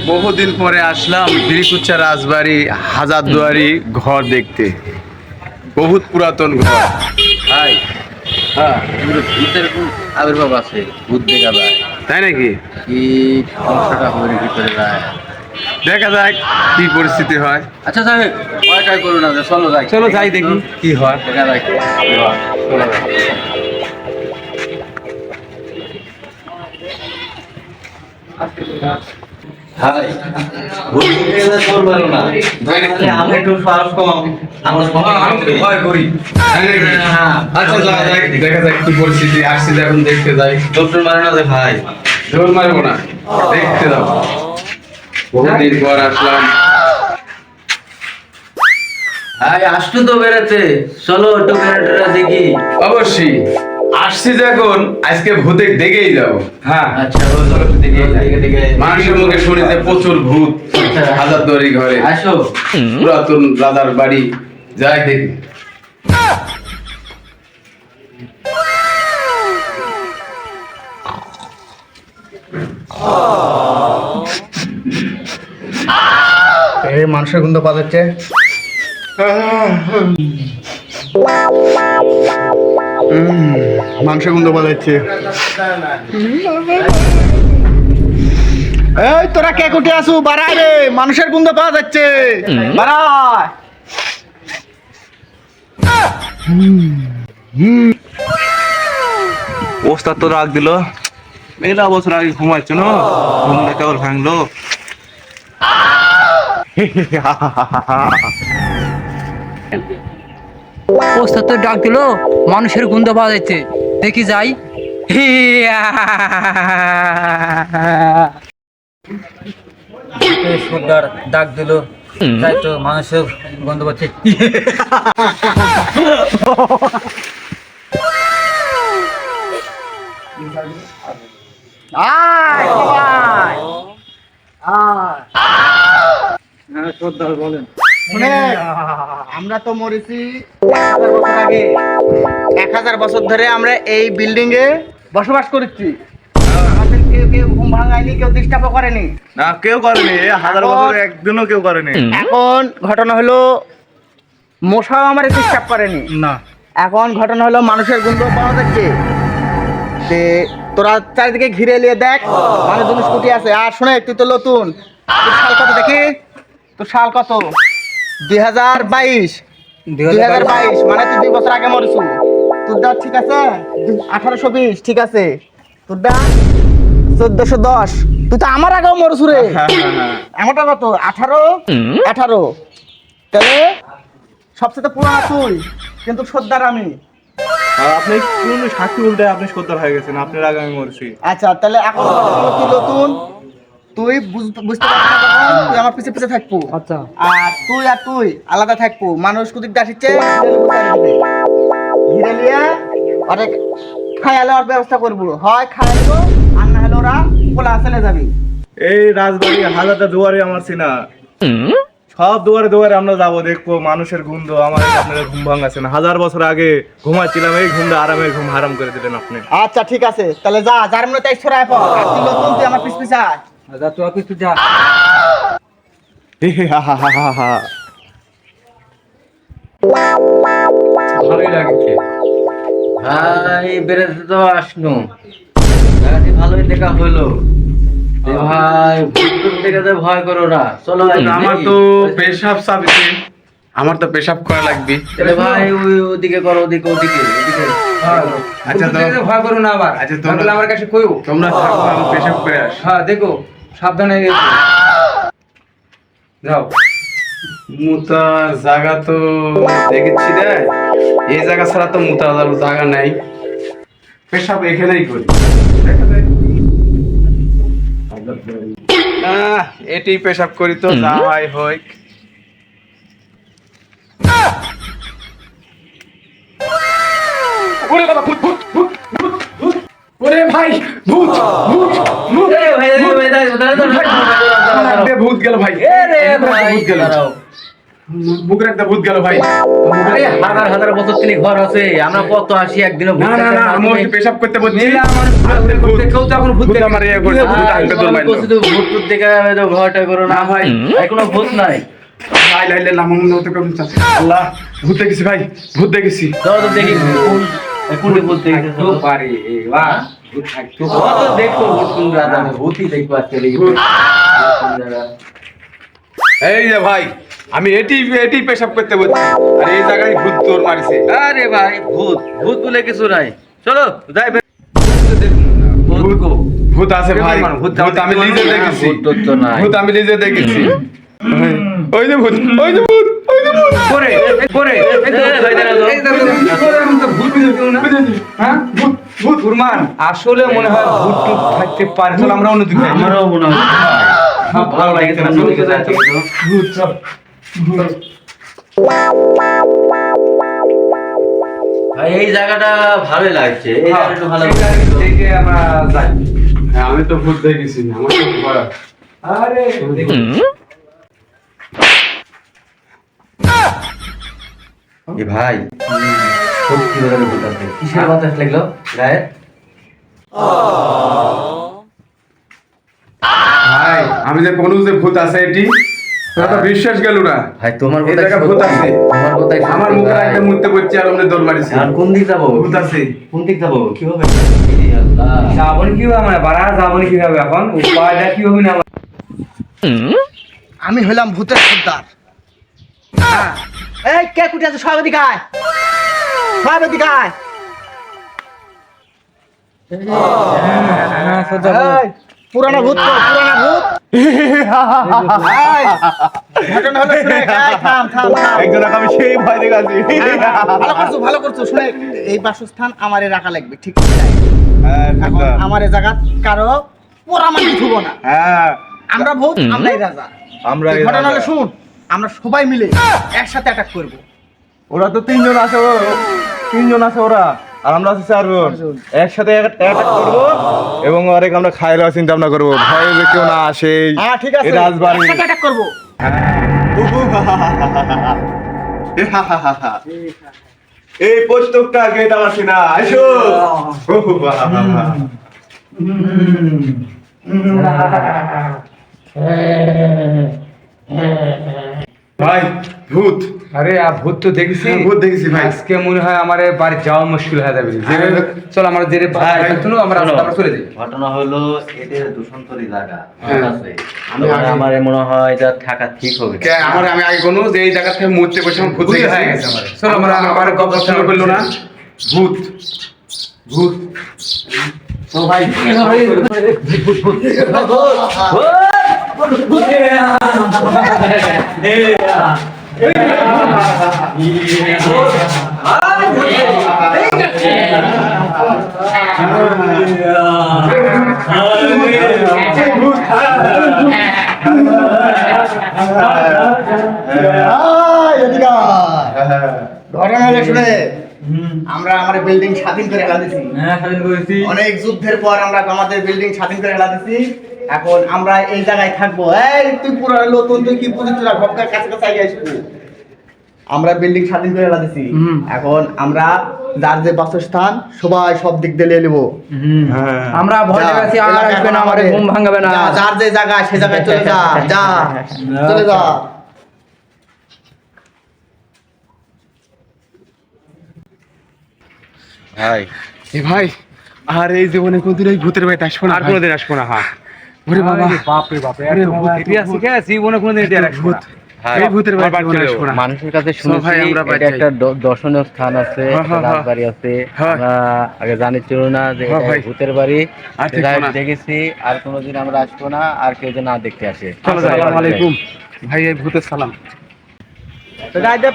বহুদিন পরে আসলাম বিরিকুচ্চা রাজবাড়ি হাজারদুয়ারি ঘর দেখতে। বহুত পুরাতন ঘর। ভাই, হ্যাঁ, ভূতের আবির্ভাব আছে, ভূত দেখা যায়। তাই নাকি? কি সমস্যাটা হবে ভিতরে যায়। দেখা যাক কি পরিস্থিতি হয়। আচ্ছা সাহেব, ভয় টয় করো না, চলো যাই। চলো যাই দেখি কি হয়। দেখা যাক কি হয়। চলো যাই। হাই, ভূত দেখে গেলে চোর মারো না। আমি একটু সাহস কম, আমরা ভয় করি। আচ্ছা যাই দেখা যাক কি পরিস্থিতি। আসছি এখন দেখতে যাই। চোর মারে না যে ভাই। জোর মারবো না, দেখতে যাও। বহুদিন পর আসলাম। ভাই আসতো তো বেড়াতে, চলো একটু বেড়াতে দেখি। অবশ্যই আসছি যখন আজকে ভূতে দেখেই যাবো। হ্যাঁ, আচ্ছা চলো দেখে দেখে মানুষের মুখে শুনি যে প্রচুর ভূত হাজারদুয়ারি ঘরে। আসো। পুরাতন রাজার বাড়ি, যাই দেখি। এই মানুষের গন্ধ পাওয়া যাচ্ছে। মানুষের গন্ধ পাওয়া যাচ্ছে। এই তোরা কে কুটে আসু, বাড়ায় রে, মানুষের গন্ধ পাওয়া যাচ্ছে, বাড়ায়। ওস্তাদ তো রাগ দিল। মেলা বছর আগে ঘুমাচ্ছ না, ঘুমটা কেবল ভাঙলো। ওস্তাদ তো ডাক দিল, মানুষের গন্ধ পাওয়া যাচ্ছে, দেখি যাই। সর্দার ডাক দিল, তাই তো মানুষের গন্ধ পাচ্ছে। আয় সবাই, আয়। সর্দার বলেন। শুনে, আমরা তো মরেছি 1000 বছর আগে। 1000 বছর ধরে আমরা এই বিল্ডিং এ বসবাস করছি। আমাদের কেউ কেউ ঘুম ভাঙায়নি, কেউ ডিস্টার্ব করেনি। না কেউ করেনি, 1000 বছর একদিনও কেউ করেনি। এখন ঘটনা হলো মশাও আমার ডিস্টার্ব করেনি। না এখন ঘটনা হলো মানুষের গন্ধ পাওয়া যাচ্ছে। যে তোরা চারিদিকে ঘিরে নিয়ে দেখ, মানুষজন স্কুটি আছে। আর শোনে, তুই তো নতুন, তোর সাল কত দেখি, তোর সাল কত? 2022। 2022 মানে তুই 2 বছর আগে মরেছু। তোর দা ঠিক আছে 1820, ঠিক আছে। তোর দা 1410। তুই তো আমার আগেও মরেছু রে। এমনটা কত? 18। তাহলে সবচেয়ে পুরানো তুই, কিন্তু সর্দার আমি। আর আপনি কোন সাক্ষী উল্টে আপনি সর্দার হয়ে গেছেন, আপনার আগে আমি মরছি। আচ্ছা, তাহলে এখন তুই নতুন, তুই বুঝতে পারবি না, তখন তুই আমার পিছে পিছে থাকবো। আচ্ছা, আর তুই আলাদা থাকবো। মানুষ কুদিক দাসিচ্ছে ঘিরে নিয়ে অনেক খায়ালের ব্যবস্থা করবো। হয় খায়ালো, আর না হলে ওরা পোলা চলে যাবি। এই রাজবাড়ি হাজারটা দুয়ারে আমার চিনা, সব দুয়ারে দুয়ারে আমরা যাবো, দেখবো মানুষের গন্ধ। আমার আপনারা ঘুম ভাঙাচ্ছেন। 1000 বছর আগে ঘুমাচ্ছিলাম, এই ঘুমটা আরামে ঘুম হারাম করে দিলেন আপনি। আচ্ছা ঠিক আছে, তাহলে যা, যার মনে তাই ছড়ায় পড়। আর তুই নতুন, তুই আমার পিছ পিছে আয়। যা তুই অফিস যা। ভালোই লাগছে। ভাই বেড়াতে তো আসলো, বেড়াতে ভালোই দেখা হলো। ভাই ভূত দেখাতে ভয় করো না, চলো। আমার তো পেশাব চাপিছে, আমার তো পেশাব করা লাগবে। ভাই ওদিকে করো, ওদিকে। আচ্ছা তো ভয় করো না আবার। আচ্ছা তোমরা আমার কাছে কইও। তোমরা থাকো, আমি পেশাব করে আসি। হ্যাঁ দেখো, সাবধানে যাও। মুতার জায়গা তো দেখেছি রে, এই জায়গা ছাড়া তো মুতার জায়গা নাই। পেশাব এখানেই করি। এটি পেশাব করি তো যা হয় হয়। ওরে বাবা, ভূত ভূত ভূত ভূত ভূত। ওরে ভাই, ভূত ভূত ভূত। ভূত গেল ভাই। ভাই ভূত গেল। বুকের একটা ভূত গেল ভাই। আরে হাজার হাজার বছর তিনি ঘর আছে, আমরা কত আসি একদিনও ভূত না না দেখতে না, পারি আমি নাই। ওই পেশাব করতে বলছি। নীলা আমার ভূত। কেউ তো এখন ভূত ভূত দেখে। আমার ইয়ে করছে, ভূত আমাকে দৌড় মারলো। ভূত টুত দেখে ভয়টা করো না না ভাই। ভাই, কোনো ভূত নাই। লা ইলাহা ইল্লাল্লাহ মুহাম্মাদুর রাসূলুল্লাহ। আল্লাহ, ভূত দেখেছি ভাই, ভূত দেখেছি। চলো তো দেখি কোনটি ভূত দেখেছে। তো পারি বাহ ভূত থাকতো। কত দেখো ভূত কোন রাজা, আমি ভূতই দেখবো আজকে দেখি। ভূত। এই যে ভাই, আমি এটি পেশাব করতে বলছি, আর এই জায়গায় ভূত তোর মারিছে। আরে ভাই ভূত ভূত বলে কিছু নাই, চলো যাই ভূত গো। ভূত আছে ভাই, ভূত ভূত আমি নিজে দেখেছি। ভূত টুত তো নাই। ভূত আমি নিজে দেখেছি। ওই যে ভূত, ওই যে ভূত, ওই যে ভূত। করে করে এই তো ভাই দাঁড়াও। এই তো ভূত দেখো না হ্যাঁ ভূত ভূত ফুরমান আসলে মনে হয় ভূত টুত থাকতে পারে। চল আমরা অন্যদিকে যাই। আমারও মনে হয় খুব ভালো লাগছে না চলে গেছে এত কিছু। ভূত সব। ভাই এই জায়গাটা ভালোই লাগছে, এই জায়গাটা একটু ভালো দেখে আমরা যাই। হ্যাঁ, আমি তো ভূত দেখেছি, আমার তো ভয়। আরে এ ভাই সত্যি করে ভূত আছে, কিসের বাতাস লাগলো গায়ে? ভাই, আমি যে কোনো যে ভূত আছে এটি, তোরা তো বিশ্বাস গেল না। ভাই তোমার এই কথা জায়গায় ভূত আছে। তোমার কথাই সত্যি আমার মুখে ভাই। একদম মুততে পড়ছে আর অমনি দৌড় মারিছে। আর কোন দিক যাবো? ভূত আছে। কোন দিক যাবো? কি হবে? এই আল্লাহ। যাবন কি হবে মানে বাড়া যাবন কি হবে এখন উপায়টা কি হবে না আমি হলাম ভূতের সর্দার। হ্যাঁ। এই কে কুটি আছে? সব এদিকে আয়, সব এদিকে আয়। এই, পুরানো ভূত তো, পুরানো ভূত। এই, ঘটনা হলো শুনে, এই, থাম, থাম, থাম। একজনকে আমি সেই ভয় দেখাচ্ছি। ভালো করছো, ভালো করছো। শুনে, এই বাসস্থান আমারে রাখা লাগবে, ঠিক আছে? হ্যাঁ, এখন আমার এই জায়গা কারো পোড়ামাটি থুব না। হ্যাঁ, আমরা ভূত, আমরাই রাজা। আমরা এই এই ঘটনা হলো রাজা। শুন, আমরা সবাই মিলে একসাথে অ্যাটাক করব। ওরা তো তিনজন আছে, তিনজন আছে ওরা, আর আমরা আছি চারজন। একসাথে অ্যাটাক করবো এবং অনেক আমরা খাইলেও চিন্তা ভাবনা করবো, ভয়ে যে কেউ না আসে। হ্যাঁ, ঠিক আছে, এই রাজবাড়ি। একসাথে অ্যাটাক করব। এই প্রত্যেকটা গেট আমার চিনা, আইসো। ভাই, ভূত। আরে ভূত তো দেখেছি। হ্যাঁ, ভূত দেখেছি ভাই। আজকে মনে হয় আমার বাড়ি যাওয়া মুশকিল হয়ে যাবে চল আমরা যে ভাই, আমরা শোনো, আমরা চলে যাই ঘটনা হলো এদের দূষণতরী জায়গা হ্যাঁ। আছে। আমার মনে হয় এটা থাকা ঠিক হবে না। কে আমি আগে কোনো যে এই জায়গা থেকে মুততে বসে আমার ভূত ভূত দেখেছি। হয়ে গেছে আমার। চলো আমরা আমার গবেষণা করলো না। ভূত, ভূত। তো ভাই ঘটনা হলো শুনে, আমরা আমাদের বিল্ডিং স্বাধীন করে ফেলাতেছি। অনেক যুদ্ধের পর আমরা আমাদের বিল্ডিং স্বাধীন করে ফেলাতেছি। এখন আমরা এই জায়গায় থাকবো। এই তুই পুরো নতুন, তুই কি বুঝিস না? ভক্তের কাছে কাছে আগে আসবো। আমরা বিল্ডিং স্বাধীন করে ফেলাতেছি। এখন আমরা যার যে বাসস্থান সবাই সব দিক দিয়ে নিয়ে নেবো। আমরা ভয় যা, দেখাচ্ছি আর এলাকা আসবে না, এখন আমাদের ঘুম ভাঙাবে না। যা, যার যে জায়গায় সে জায়গায় চলে যা, যা, চলে যা। ভাই এ ভাই, আর এই জীবনে কোনদিন এই ভূতের বাড়িতে আসবো না। আর কোনোদিন আসবো না। হ্যাঁ, ওরে বাবা, বাপ রে বাপ, এত ভূত ইতিহাস শিখে জীবনে কোনোদিন এটা রাখবো না। ভাই, এই ভূতের বাড়িতে আসবো না। মানুষের কাছে চল শুনেছি ভাই, আমরা বাড়ি এটা একটা যাই। দর্শনীয় স্থান আছে, হ্যাঁ, একটা হ্যাঁ, রাজবাড়ি আছে। হ্যাঁ। আমরা আগে জানি ছিল না যে হ্যাঁ, এটা ভাই। ভূতের বাড়ি। আর দেখবো যাই না। দেখেছি, আর কোনোদিন আমরা আসবো না, আর কেউ যেন না দেখতে আসে। আসসালামু আলাইকুম। ভাই, এই ভূতের সালাম। তো গাইতে